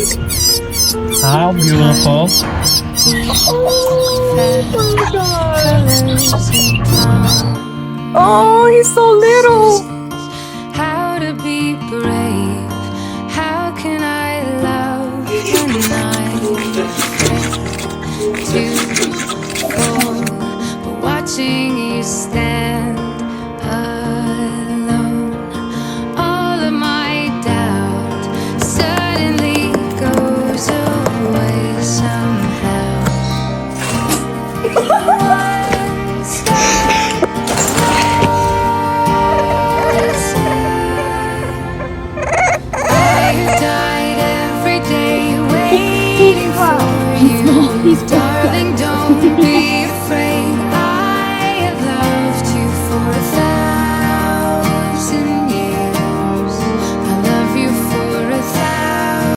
How beautiful. Oh, he's so little. How to be brave? How can I love when I'm afraid to fall? But watching you stand alone, all of my doubt suddenly goes away somehow. One step I died every day waiting for you, darling.